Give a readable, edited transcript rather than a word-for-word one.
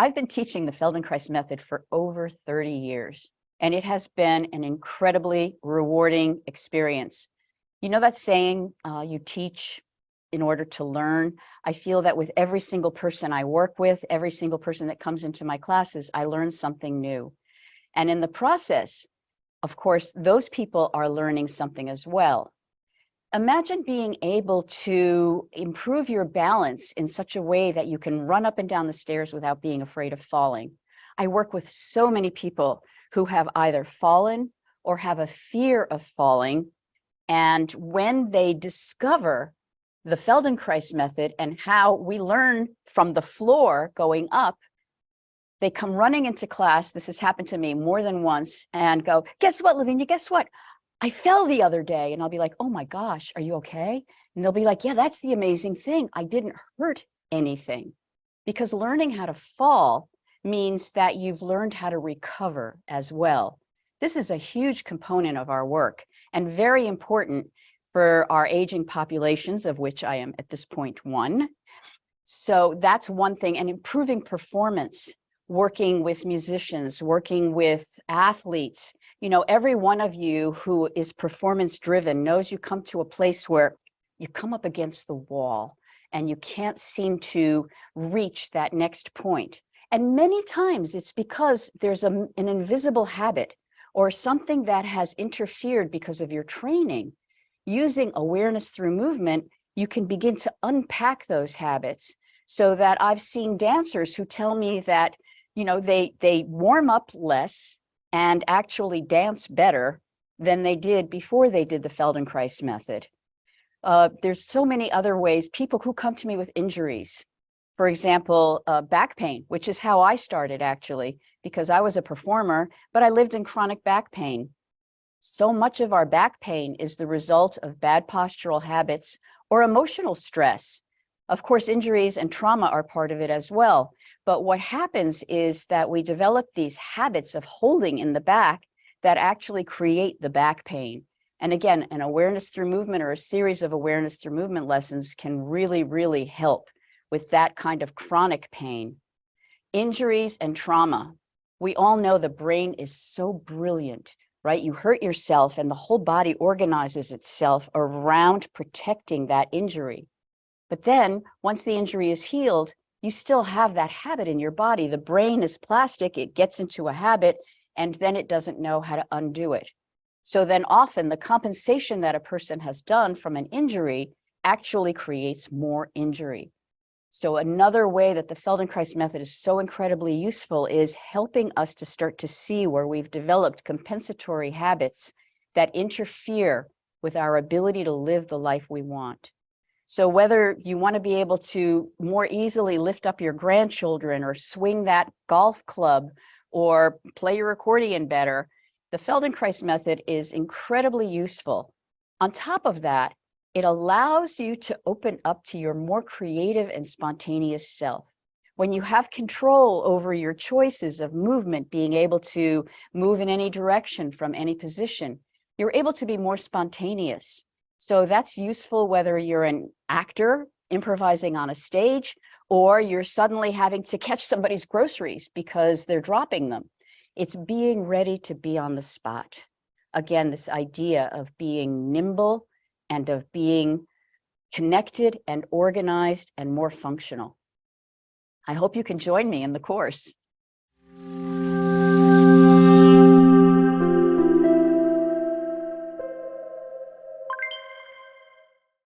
I've been teaching the Feldenkrais method for over 30 years, and it has been an incredibly rewarding experience. You know that saying, you teach in order to learn? I feel that with every single person I work with, every single person that comes into my classes, I learn something new. And in the process, of course, those people are learning something as well. Imagine being able to improve your balance in such a way that you can run up and down the stairs without being afraid of falling. I work with so many people who have either fallen or have a fear of falling. And when they discover the Feldenkrais method and how we learn from the floor going up, they come running into class. This has happened to me more than once, and go, guess what, Lavinia, guess what? I fell the other day. And I'll be like, oh my gosh, are you okay? And they'll be like, yeah, that's the amazing thing. I didn't hurt anything. Because learning how to fall means that you've learned how to recover as well. This is a huge component of our work and very important for our aging populations, of which I am at this point one. So that's one thing. And improving performance, working with musicians, working with athletes. You know, every one of you who is performance driven knows you come to a place where you come up against the wall and you can't seem to reach that next point. And many times it's because there's an invisible habit or something that has interfered because of your training. Using awareness through movement, you can begin to unpack those habits, so that I've seen dancers who tell me that, you know, they warm up less and actually dance better than they did before they did the Feldenkrais method. There's so many other ways. People who come to me with injuries, for example, back pain, which is how I started actually, because I was a performer, but I lived in chronic back pain. So much of our back pain is the result of bad postural habits or emotional stress. Of course, injuries and trauma are part of it as well. But what happens is that we develop these habits of holding in the back that actually create the back pain. And again, an awareness through movement or a series of awareness through movement lessons can really, really help with that kind of chronic pain. Injuries and trauma. We all know the brain is so brilliant, right? You hurt yourself and the whole body organizes itself around protecting that injury. But then once the injury is healed, you still have that habit in your body. The brain is plastic, it gets into a habit, and then it doesn't know how to undo it. So then often the compensation that a person has done from an injury actually creates more injury. So another way that the Feldenkrais method is so incredibly useful is helping us to start to see where we've developed compensatory habits that interfere with our ability to live the life we want. So whether you want to be able to more easily lift up your grandchildren or swing that golf club or play your accordion better, the Feldenkrais method is incredibly useful. On top of that, it allows you to open up to your more creative and spontaneous self. When you have control over your choices of movement, being able to move in any direction from any position, you're able to be more spontaneous. So that's useful whether you're an actor improvising on a stage, or you're suddenly having to catch somebody's groceries because they're dropping them. It's being ready to be on the spot. Again, this idea of being nimble and of being connected and organized and more functional. I hope you can join me in the course.